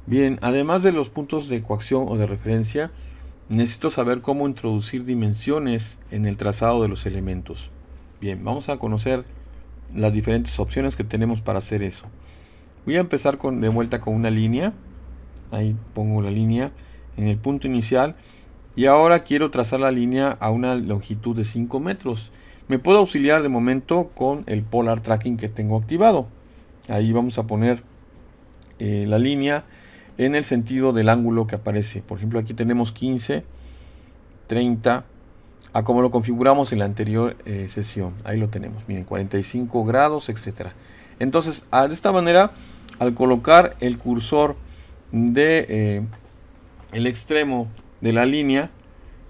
Bien, además de los puntos de coacción o de referencia, necesito saber cómo introducir dimensiones en el trazado de los elementos. Bien, vamos a conocer las diferentes opciones que tenemos para hacer eso. Voy a empezar de vuelta con una línea. Ahí pongo la línea en el punto inicial. Y ahora quiero trazar la línea a una longitud de 5 metros. Me puedo auxiliar de momento con el Polar Tracking que tengo activado. Ahí vamos a poner la línea en el sentido del ángulo que aparece. Por ejemplo, aquí tenemos 15, 30, a como lo configuramos en la anterior sesión. Ahí lo tenemos, miren, 45 grados, etcétera. Entonces, de esta manera, al colocar el cursor de el extremo de la línea,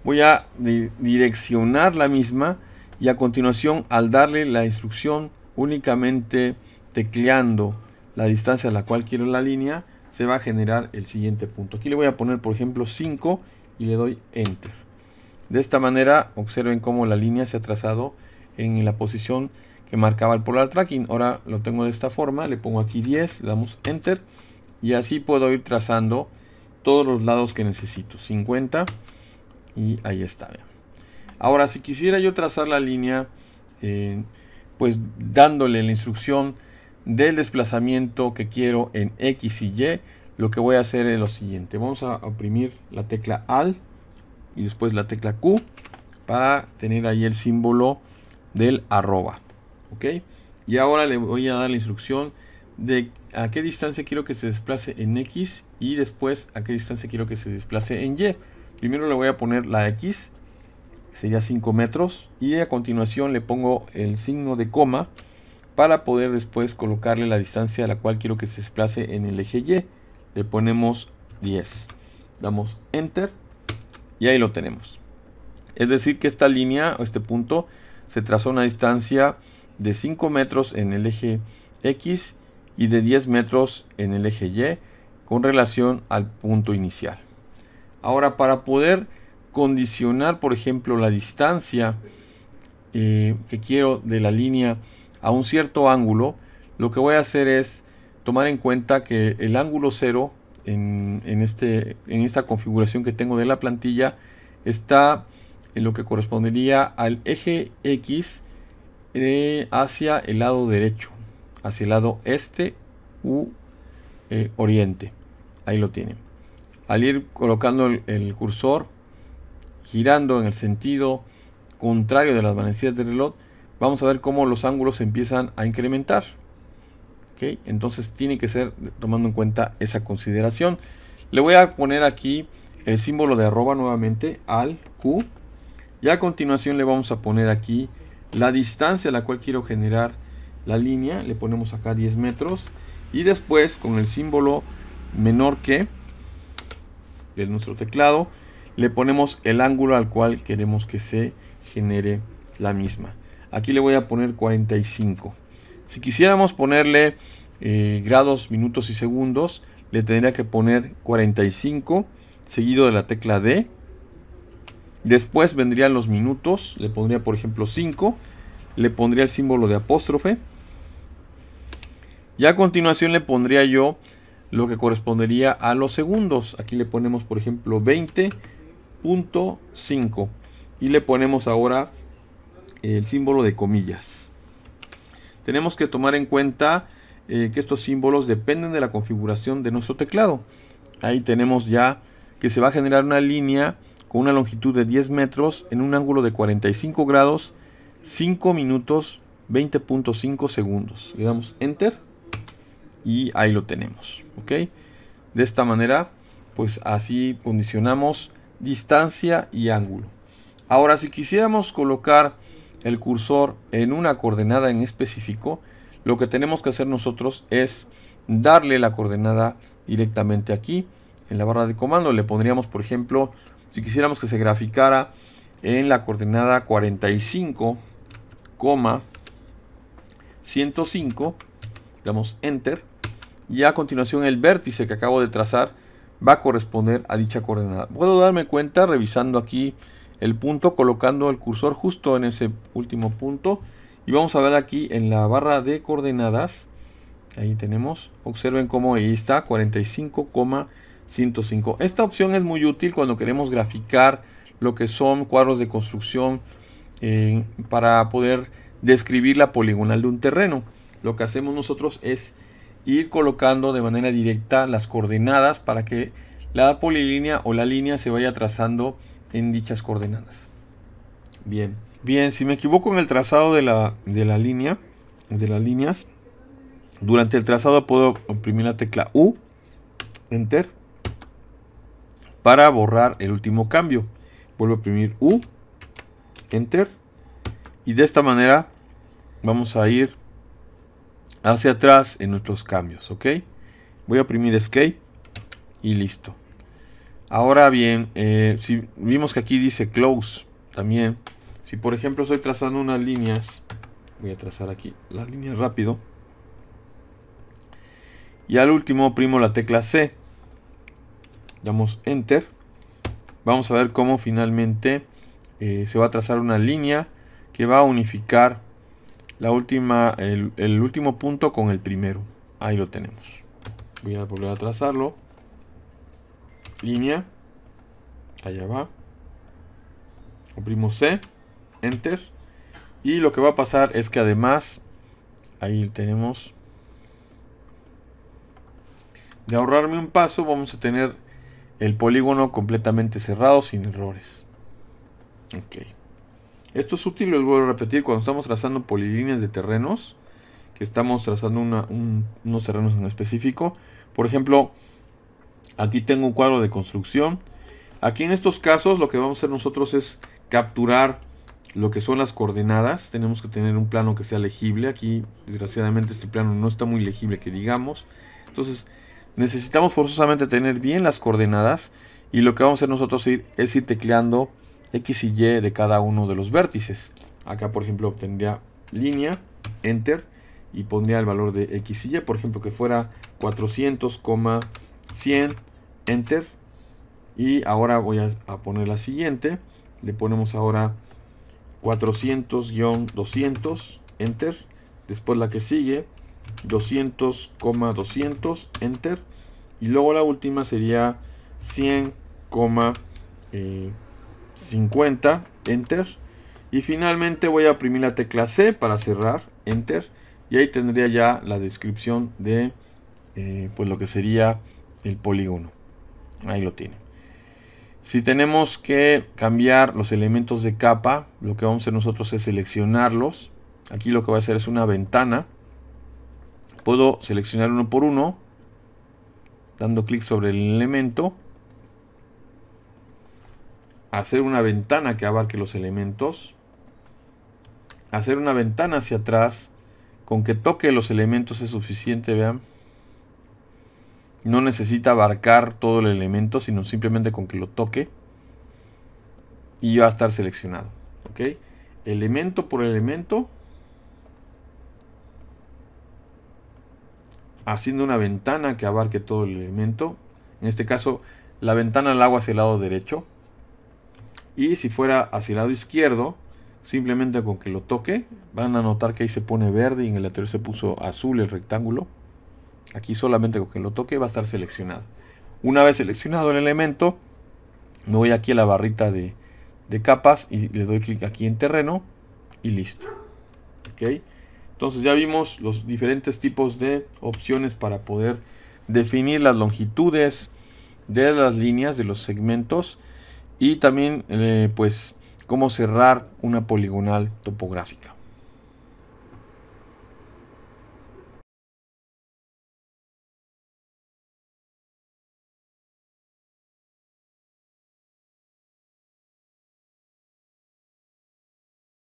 voy a direccionar la misma y a continuación, al darle la instrucción únicamente tecleando la distancia a la cual quiero la línea, se va a generar el siguiente punto. Aquí le voy a poner, por ejemplo, 5 y le doy Enter. De esta manera, observen cómo la línea se ha trazado en la posición que marcaba el Polar Tracking. Ahora lo tengo de esta forma, le pongo aquí 10, le damos Enter y así puedo ir trazando todos los lados que necesito. 50 y ahí está. Ahora, si quisiera yo trazar la línea, pues dándole la instrucción del desplazamiento que quiero en X y Y, lo que voy a hacer es lo siguiente. Vamos a oprimir la tecla Alt y después la tecla Q para tener ahí el símbolo del arroba. ¿Ok? Y ahora le voy a dar la instrucción de a qué distancia quiero que se desplace en X y después a qué distancia quiero que se desplace en Y. Primero le voy a poner la X, sería 5 metros, y a continuación le pongo el signo de coma para poder después colocarle la distancia a la cual quiero que se desplace en el eje Y. Le ponemos 10. Damos Enter y ahí lo tenemos. Es decir que esta línea o este punto se trazó a una distancia de 5 metros en el eje X y de 10 metros en el eje Y con relación al punto inicial. Ahora, para poder condicionar, por ejemplo, la distancia que quiero de la línea a un cierto ángulo, lo que voy a hacer es tomar en cuenta que el ángulo 0 en esta configuración que tengo de la plantilla está en lo que correspondería al eje X hacia el lado derecho, hacia el lado este u oriente. Ahí lo tienen. Al ir colocando el cursor, girando en el sentido contrario de las manecillas del reloj, vamos a ver cómo los ángulos empiezan a incrementar. ¿Okay? Entonces tiene que ser tomando en cuenta esa consideración. Le voy a poner aquí el símbolo de arroba nuevamente, al Q. Y a continuación le vamos a poner aquí la distancia a la cual quiero generar la línea. Le ponemos acá 10 metros. Y después con el símbolo menor que de nuestro teclado, le ponemos el ángulo al cual queremos que se genere la misma. Aquí le voy a poner 45. Si quisiéramos ponerle grados, minutos y segundos, le tendría que poner 45 seguido de la tecla D. Después vendrían los minutos, le pondría por ejemplo 5, le pondría el símbolo de apóstrofe y a continuación le pondría yo lo que correspondería a los segundos. Aquí le ponemos por ejemplo 20.5 y le ponemos ahora el símbolo de comillas. Tenemos que tomar en cuenta que estos símbolos dependen de la configuración de nuestro teclado. Ahí tenemos ya que se va a generar una línea con una longitud de 10 metros en un ángulo de 45 grados, 5 minutos, 20.5 segundos. Le damos Enter y ahí lo tenemos. ¿Ok? De esta manera, pues así condicionamos distancia y ángulo. Ahora, si quisiéramos colocar el cursor en una coordenada en específico, lo que tenemos que hacer nosotros es darle la coordenada directamente aquí en la barra de comando. Le pondríamos, por ejemplo, si quisiéramos que se graficara en la coordenada 45,105, damos Enter y a continuación el vértice que acabo de trazar va a corresponder a dicha coordenada. Puedo darme cuenta revisando aquí el punto, colocando el cursor justo en ese último punto y vamos a ver aquí en la barra de coordenadas Ahí tenemos, observen cómo ahí está 45,105. Esta opción es muy útil cuando queremos graficar lo que son cuadros de construcción para poder describir la poligonal de un terreno. Lo que hacemos nosotros es ir colocando de manera directa las coordenadas para que la polilínea o la línea se vaya trazando en dichas coordenadas. Bien, si me equivoco en el trazado de las líneas, durante el trazado puedo oprimir la tecla U, Enter, para borrar el último cambio. Vuelvo a oprimir U, Enter, y de esta manera vamos a ir hacia atrás en nuestros cambios, ¿ok? Voy a oprimir Escape y listo. Ahora bien, si vimos que aquí dice Close también, si por ejemplo estoy trazando unas líneas, voy a trazar aquí las líneas rápido, y al último oprimo la tecla C, damos Enter, vamos a ver cómo finalmente se va a trazar una línea que va a unificar el último punto con el primero. Ahí lo tenemos. Voy a volver a trazarlo. Línea. Allá va. Oprimo C. Enter. Y lo que va a pasar es que además, ahí tenemos, de ahorrarme un paso, vamos a tener el polígono completamente cerrado sin errores. Ok. Esto es útil, les vuelvo a repetir, cuando estamos trazando polilíneas de terrenos, que estamos trazando unos terrenos en específico. Por ejemplo, aquí tengo un cuadro de construcción. Aquí en estos casos lo que vamos a hacer nosotros es capturar lo que son las coordenadas. Tenemos que tener un plano que sea legible. Aquí, desgraciadamente, este plano no está muy legible, que digamos. Entonces, necesitamos forzosamente tener bien las coordenadas. Y lo que vamos a hacer nosotros es ir tecleando X y Y de cada uno de los vértices. Acá, por ejemplo, obtendría línea, Enter, y pondría el valor de X y Y, por ejemplo, que fuera 400,100, Enter. Y ahora voy a poner la siguiente. Le ponemos ahora 400-200, Enter. Después la que sigue, 200,200, Enter. Y luego la última sería 100,50, Enter. Y finalmente voy a oprimir la tecla C para cerrar, Enter. Y ahí tendría ya la descripción de pues lo que sería el polígono. Ahí lo tiene. Si tenemos que cambiar los elementos de capa, lo que vamos a hacer nosotros es seleccionarlos. Aquí lo que voy a hacer es una ventana. Puedo seleccionar uno por uno, dando clic sobre el elemento. Hacer una ventana que abarque los elementos. Hacer una ventana hacia atrás. Con que toque los elementos es suficiente, vean. No necesita abarcar todo el elemento, sino simplemente con que lo toque. Y va a estar seleccionado. ¿Ok? Elemento por elemento. Haciendo una ventana que abarque todo el elemento. En este caso, la ventana la hago hacia el lado derecho. Y si fuera hacia el lado izquierdo, simplemente con que lo toque, van a notar que ahí se pone verde y en el anterior se puso azul el rectángulo. Aquí solamente con que lo toque va a estar seleccionado. Una vez seleccionado el elemento, me voy aquí a la barrita de capas y le doy clic aquí en terreno y listo. ¿Ok? Entonces ya vimos los diferentes tipos de opciones para poder definir las longitudes de las líneas, de los segmentos, y también pues cómo cerrar una poligonal topográfica.